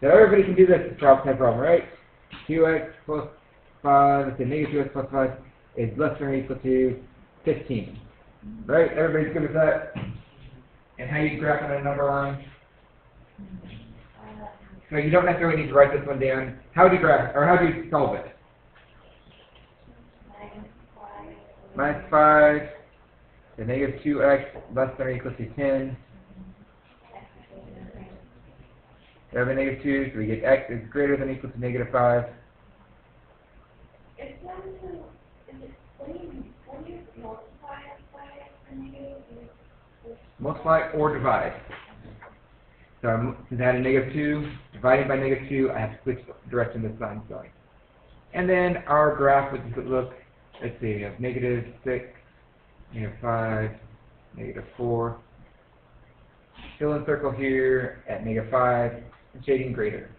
So everybody can do this, it's a type problem, right? 2x plus 5, let's say negative 2x plus 5 is less than or equal to 15. Right? Everybody's good with that? And how you graph on a number line? So you don't necessarily need to write this one down. How do you graph, or how do you solve it? Minus 5, the negative 2x less than or equal to 10. We have a negative 2, so we get x is greater than or equal to negative 5. Multiply or divide. So since I had a negative 2, dividing by negative 2, I have to switch the direction the sign's going. And then our graph would look, let's see, we have negative 6, negative 5, negative 4. Fill in circle here at negative 5, and shading greater.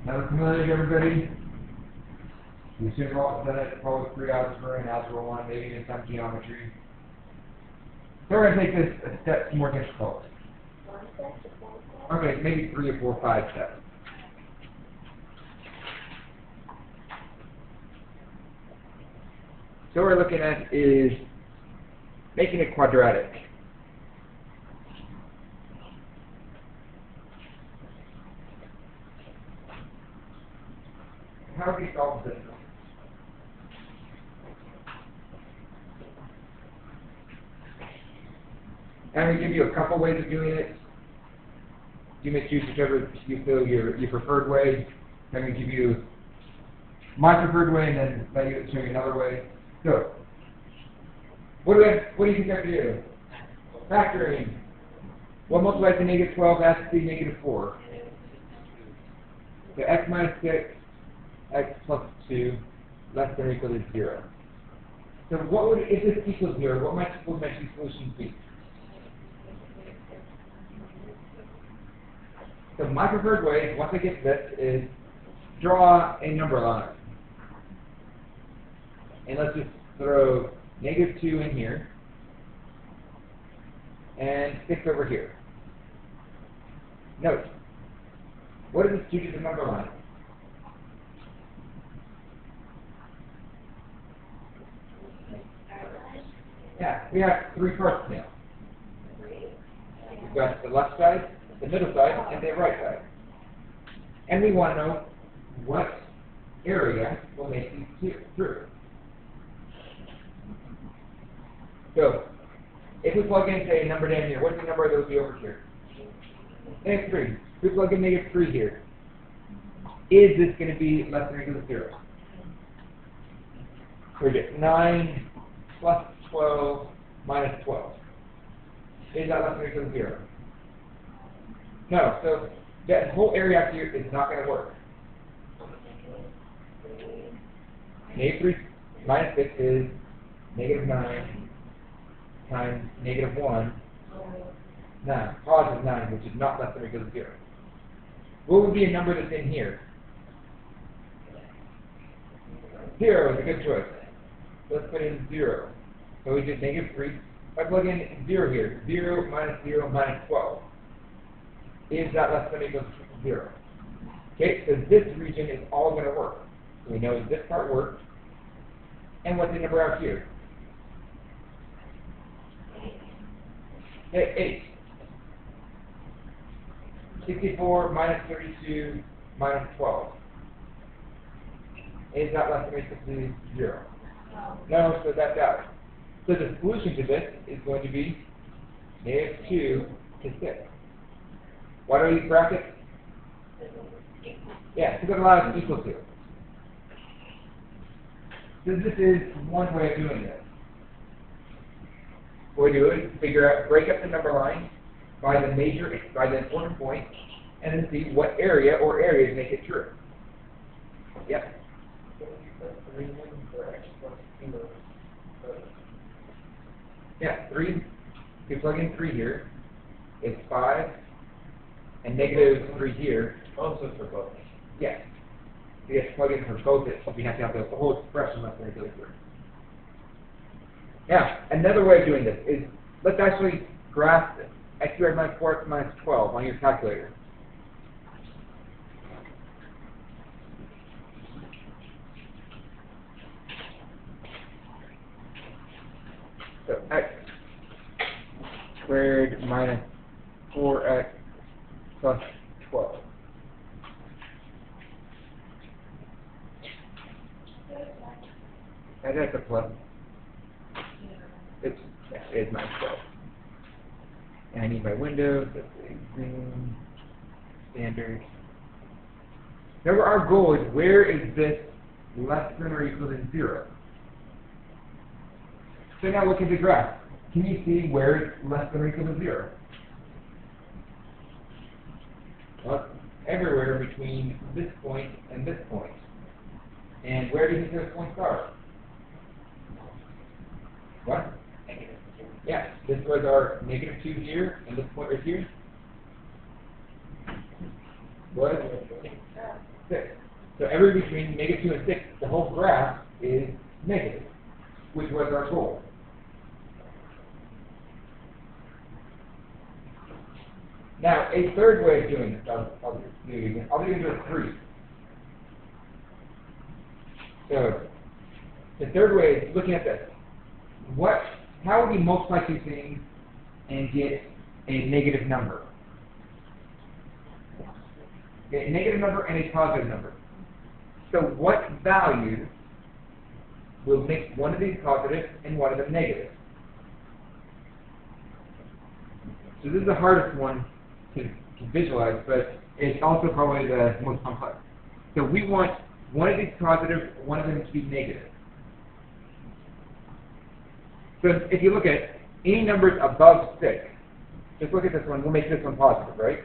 Now look familiar to everybody? We should have all done it probably 3 algebra and algebra 1, maybe even some geometry. So we're going to take this a step more difficult. Okay, maybe 3 or 4 or 5 steps. So what we're looking at is making it quadratic. How do we solve this? I'm going to give you a couple ways of doing it. You may choose whichever you feel your preferred way. I'm going to give you my preferred way and then let you show you another way. So, what do you think I have to do? Factoring. What multiplies to negative 12 has to be negative 4. So x minus 6, x plus 2, less than or equal to 0. So what would, if this equals 0, what might the solution be? So my preferred way, once I get this, is draw a number line. And let's just throw negative 2 in here, and 6 over here. Note, what does this do to the number line? Yeah, we have 3 parts now. We've got the left side, the middle side, and the right side. And we want to know what area will make these through. So, if we plug in, say, a number down here, what's the number that would be over here? Negative 3. If we plug in negative 3 here, is this going to be less than or equal to 0? So we get 9 plus 12 minus 12. Is that less than or equal to 0? No, so that whole area out here is not going to work. Negative 3 minus 6 is negative 9 times negative 1, 9, positive 9, which is not less than or equal to 0. What would be a number that's in here? 0 is a good choice. Let's put in 0. So we did negative 3. If I plug in 0 here, 0 minus 12. Is that less than or equal to 0? Okay, so this region is all going to work. So we know this part works. And what's the number out here? 8. 64 minus 32 minus 12. Is that less than or equal to 0? No, so that's out. So the solution to this is going to be negative 2 to 6. Why do I use brackets? Yeah, because it allows equal to. So this is one way of doing this. What we do is break up the number line by the important point, and then see what area or areas make it true. Yep. Yeah, 3. If you plug in 3 here, it's 5, and negative 3 here. Also for both. Yes. We have to plug in for both it, so we have to have the whole expression less than or equal to 3. Yeah, another way of doing this is, let's actually graph this. x squared minus 4x minus 12 on your calculator. So x squared minus 4x plus 12. That's a plus. It's minus 12. And I need my windows. Let's see, green, standard. Remember, our goal is where is this less than or equal to 0? So now look at the graph. Can you see where it's less than or equal to 0? Well, everywhere between this point and this point. And where do you think those points are? What? Negative 2. Yeah, this was our negative 2 here, and this point right here was 6. So everywhere between negative 2 and 6, the whole graph is negative, which was our goal. Now, a third way of doing this, I'll do it again. I'll do it with 3. So, the third way is looking at this. How would we multiply two things and get a negative number? Okay, a negative number and a positive number. So what value will make one of these positive and one of them negative? So this is the hardest one to visualize, but it's also probably the most complex. So we want one of these positive, one of them to be negative. So if you look at any numbers above 6, just look at this one, we'll make this one positive, right?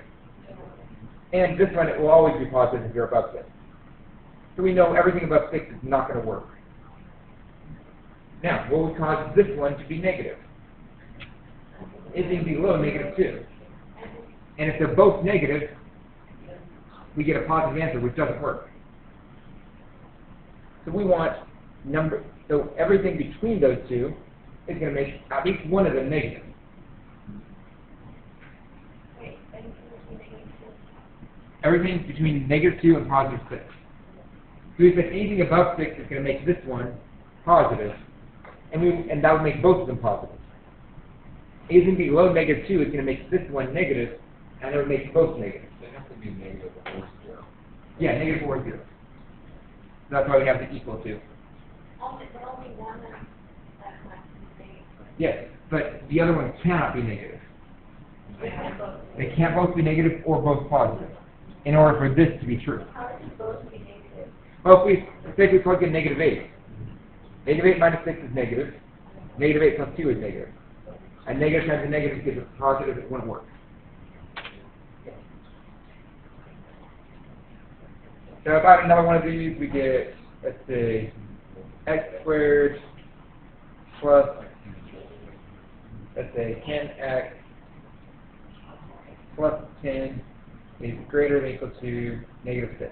And this one, it will always be positive if you're above 6. So we know everything above 6 is not going to work. Now, what would cause this one to be negative? Anything below negative 2. And if they're both negative, we get a positive answer, which doesn't work. So we want so everything between those two is going to make at least one of them negative. Everything between negative 2 and positive 6. So we said anything above 6 is going to make this one positive, and that would make both of them positive. Anything below negative 2 is going to make this one negative, and it would make both negative. They have to be negative or 0. Yeah, negative or 0. So that's why we have the equal to. Only one that has to be negative. Yes, but the other one cannot be negative. They can't both be negative or both positive in order for this to be true. How are they both be negative? Well, if we plug in negative 8. Negative 8 minus 6 is negative. Negative 8 plus 2 is negative. And negative times a negative gives a positive, it wouldn't work. So about another one of these, we get, let's see, x squared plus, let's say, 10x plus 10 is greater than or equal to negative 6.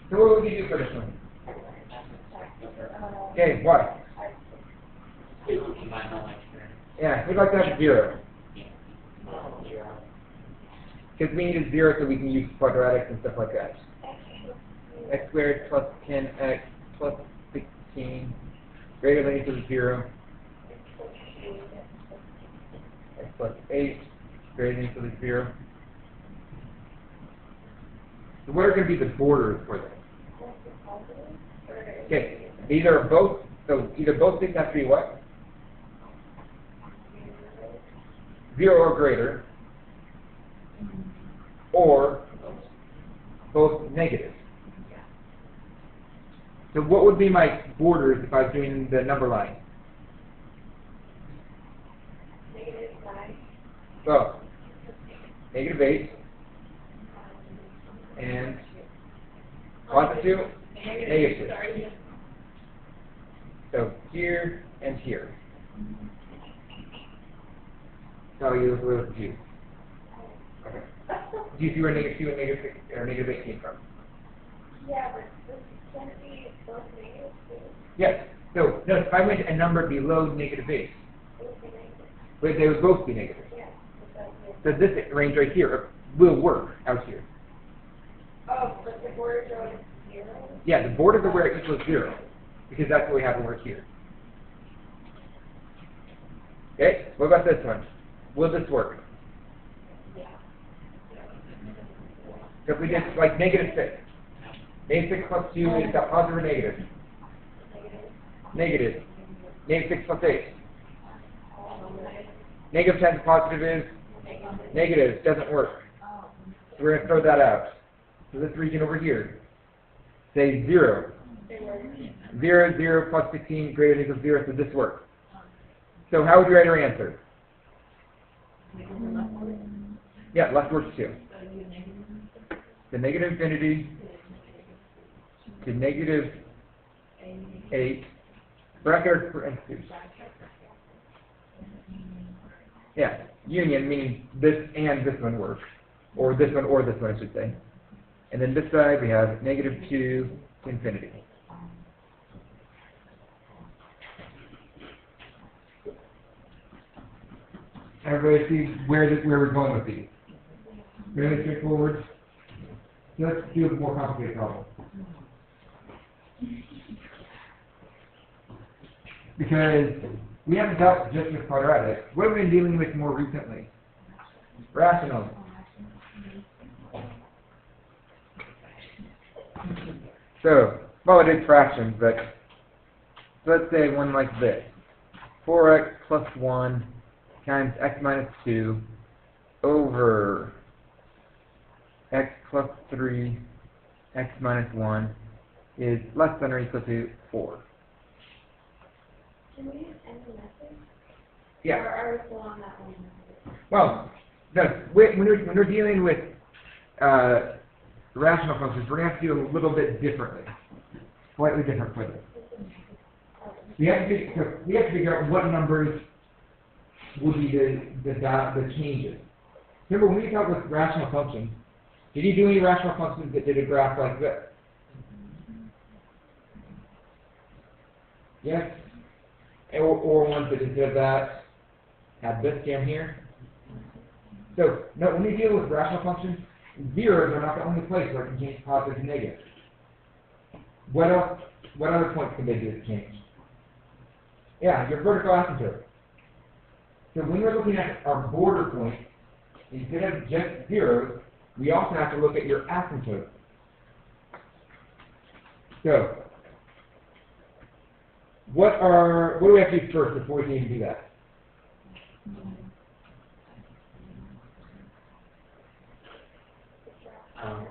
So what would you do for this one? Okay, why? Yeah, we'd like to have 0. Because we need a 0 so we can use quadratics and stuff like that. X squared plus 10x plus 16 greater than or equal to 0. X plus 8 greater than or equal to 0. So what are going to be the borders for this? Okay, these are both, so either both things have to be what? 0 or greater, or both negative. So what would be my borders if I was doing the number line? Negative 9. So, negative 8, and positive 2, negative 2. So here and here. So you look a little confused. Okay. do you see where negative 2 and negative 6 or negative 8 came from? Yeah, but this can't be both negative too. Yes. So, no, if I went a number below negative 8, It would be negative. but they would both be negative. Yeah. But So this range right here will work out here. oh, but the border row is 0? Yeah, the border of where equals 0, because that's what we have over here. Okay, what about this one? Will this work? Yeah. So if we did like negative 6. Negative 6 plus 2 is that positive or negative? Negative. Negative 6 plus 8. Negative 10 positive is? Negative. Doesn't work. So we're going to throw that out. So this region over here. Say 0. 0, 0 plus 16 greater than equals 0, so this works. So how would you write our answer? Yeah, left works too. The negative infinity to negative 8, bracket or parentheses. Yeah, union meaning this and this one works, or this one or this one I should say. And then this side we have negative 2 to infinity. Everybody see where we're going with these? Really straightforward. So let's do a more complicated problem. Because we haven't dealt just with quadratic. What have we been dealing with more recently? Rational. So, well, it is fractions, but let's say one like this. 4x plus 1 times x minus 2 over x plus 3 x minus 1 is less than or equal to 4. Can we use any method? Yeah. Or are we still on that one? Well, no, when we're dealing with rational functions, we're going to have to do it a little bit differently. Slightly different for this. We have to figure out what numbers would be the changes. Remember, when we dealt with rational functions, did you do any rational functions that did a graph like this? Yes? Or ones that instead of that had this down here? So, no, when we deal with rational functions, zeros are not the only place where it can change positive to negative. What else? What other points can they do to change? Yeah, your vertical asymptote. So when we're looking at our border point, instead of just zeros, we also have to look at your asymptote. So, what do we have to do first before we can even do that?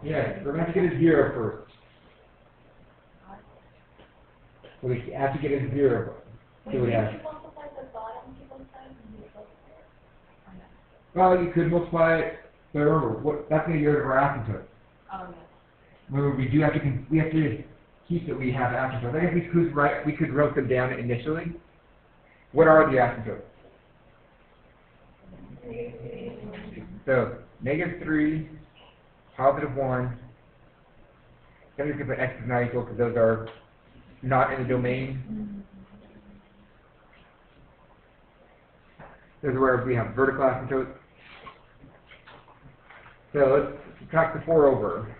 Yes, we're going to have to get a 0 first. So we have to get a 0. So we have. Well, you could multiply it, but remember, that's going to get rid of our asymptote. Remember, we have to keep that we have asymptotes. I guess we could write them down initially. What are the asymptotes? So negative 3, positive 1. Then we can put x is not equal because those are not in the domain. This is where we have vertical asymptotes. So let's subtract the 4 over.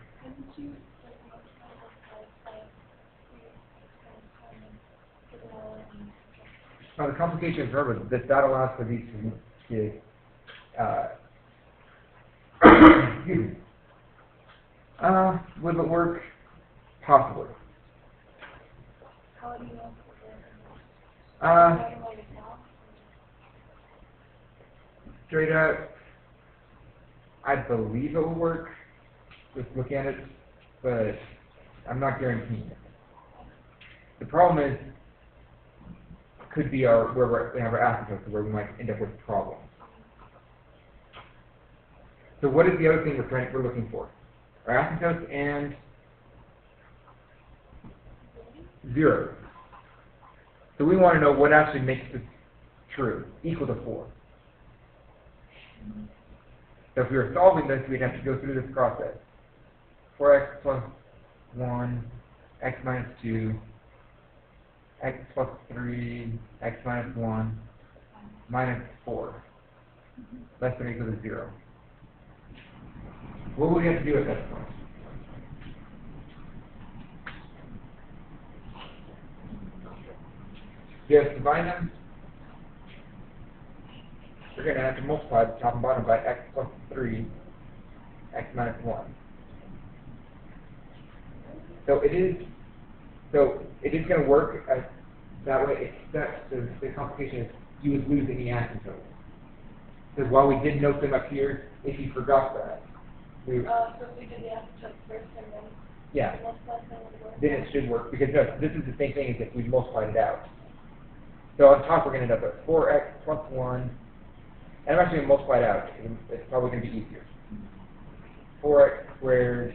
Now the complication is, remember, that allows for these to excuse me. Will it work? Possibly. How do you know? Straight up, I believe it will work. Just look at it, but I'm not guaranteeing it. The problem is, could be where we have our asymptotes, where we might end up with problems. So what is the other thing we're looking for? Our asymptotes and zeros. So we want to know what actually makes this true, equal to 4. So if we were solving this, we'd have to go through this process. 4x plus 1, x minus 2, x plus 3, x minus 1, minus 4, less than or equal to 0. What would we have to do at that point? Do you have to combine them? We're going to have to multiply the top and bottom by x plus 3, x minus 1. So it is going to work as that way, except the complication is you would lose any asymptotes. Because while we did note them up here, if you forgot that, so if we do the asymptotes first and then yeah, multiply them with work? then it should work, because no, this is the same thing as if we multiplied it out. So on top we're going to end up at 4x plus 1, and I'm actually going to multiply it out, because it's probably going to be easier. 4x squared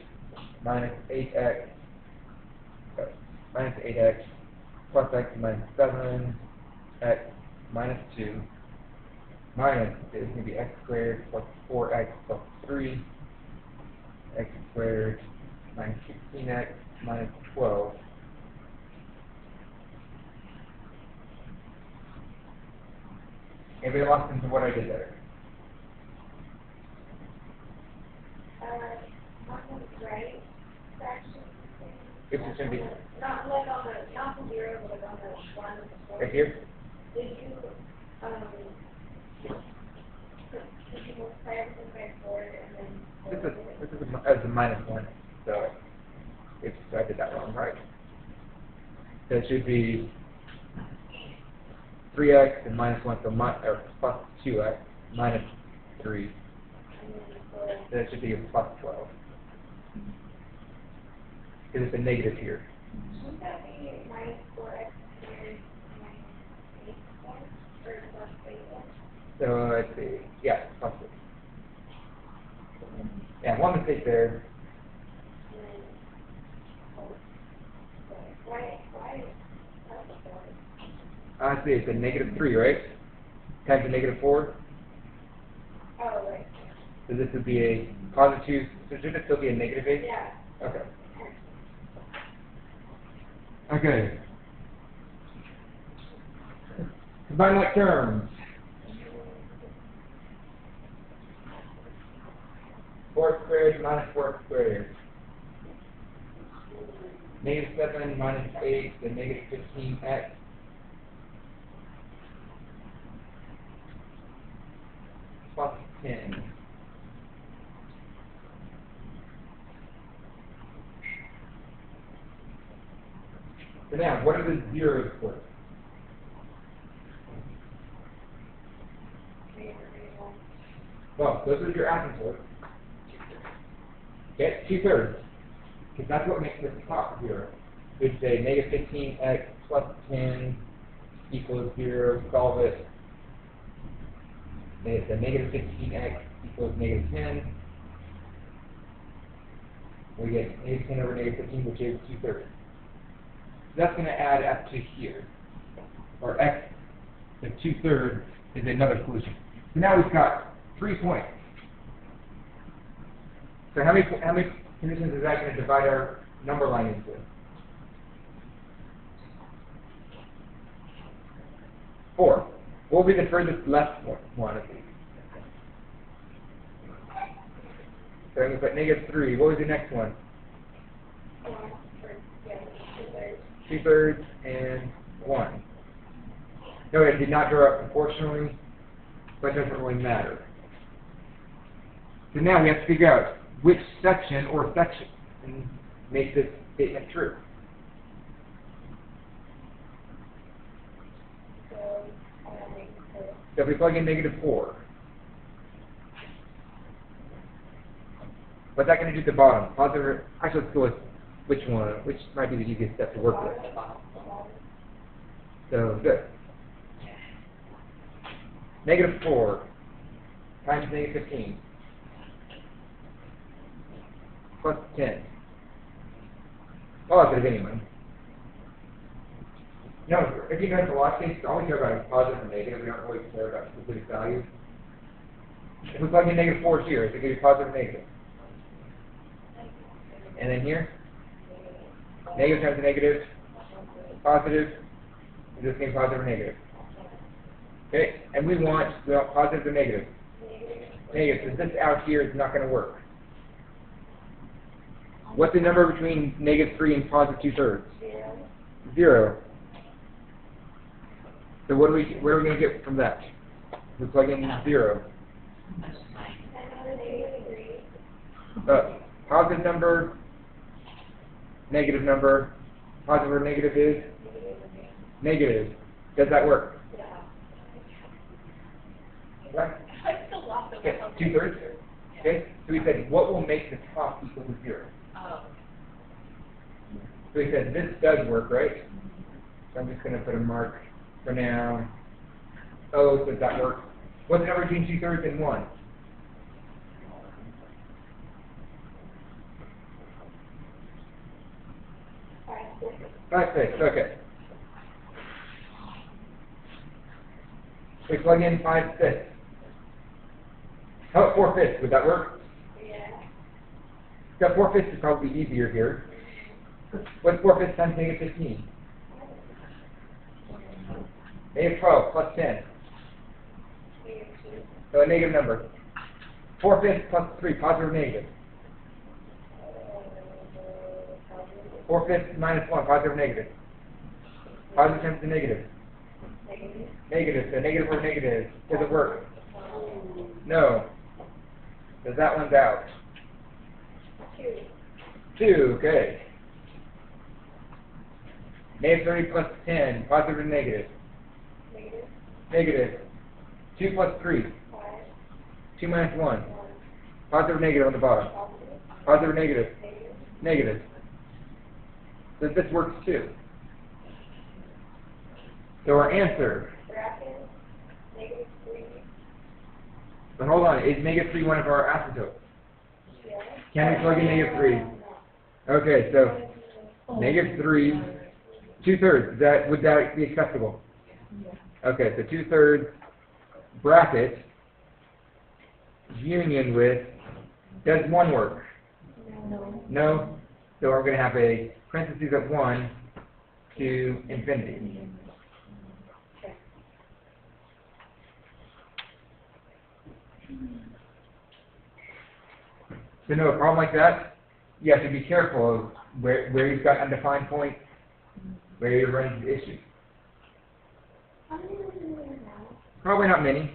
minus 8x plus x minus 7, x minus 2, minus is going to be x squared plus 4x plus 3, x squared minus 16x minus 12. Anybody lost into what I did there? Not the right fraction. It's just going to be Not like on the, not the 0, but like on the 1 before. right here. Did you multiply everything by 4 and then? This is as a minus 1, so I did that wrong, right? So it should be 3x and minus 1, so or plus 2x minus 3. Then it should be a plus 12. Because it's a negative here. Shouldn't that be minus 4x squared minus 8x or plus 8x? So let's see, yeah, plus 6. Yeah, one mistake there. Why is that? Let's see, it's a negative 3, right? Times a negative 4. Oh, right. So this would be a positive 2, so should it still be a negative 8? Yeah. Okay. Okay. Combine like terms. 4 squared minus 4 squared. Negative 7 minus 8, then negative 15x. Plus 10. So now, what are the zeros for? Well, those are your asymptotes. Get 2/3, because that's what makes this top 0. We'd say negative 15x plus 10 equals 0, solve it. The negative 15x equals negative 10. We get negative 10 over negative 15, which is 2/3. So that's going to add up to here. Or x, the 2/3 is another solution. So now we've got 3 points. So how many conditions is that going to divide our number line into? Four. What will be the furthest left one of these? So I'm going to put negative 3. What was the next one? 2/3 and 1. No, it did not draw up proportionally, but it doesn't really matter. So now we have to figure out which section or section makes this statement true. So if we plug in negative 4, what's that going to do at the bottom? Positive, actually let's go with which one, which might be the easiest step to work with. So good. Negative 4 times negative 15 plus 10. Positive anyway. No, if you notice a lot of cases, all we care about is positive and negative. We don't really care about specific values. If we plug in negative 4 here, is it going to be positive or negative? And then here? Negative times a negative, positive. Is this going to be positive or negative? Okay, and we want positive or negative? Negative. So this out here is not going to work. What's the number between negative 3 and positive 2/3? 0. So what are we going to get from that? We plug in 0. Positive number, negative number, positive or negative is? Negative. Does that work? Right? Okay, 2/3. Okay, so we said, what will make the top equal to 0? So we said, this does work, right? So I'm just going to put a mark for now. Oh, does that work? What's the number between 2/3 and 1? 5/6, okay. We plug in 5/6. How about 4/5? Would that work? Yeah. Yeah, 4/5 is probably easier here. What's 4/5 times negative 15? Negative 12 plus 10. So a negative number. 4/5 plus 3, positive or negative? 4/5 minus 1, positive or negative? Positive times the negative. Negative. So negative or negative. Does it work? No. Does that one's out? 2, okay. Negative 30 plus 10, positive or negative? Negative. 2 plus 3. 2 minus 1. Positive or negative on the bottom? Positive or negative? Negative. So this works too. So our answer. But hold on, is negative 3 one of our asymptotes? Can we plug in negative 3? Okay, so negative 3, 2/3. Would that be acceptable? Okay, so 2/3 bracket union with, does 1 work? No. So we're going to have a parentheses of 1 to infinity. So no, a problem like that, you have to be careful of where you've got undefined points, where you run into issues. Probably not many.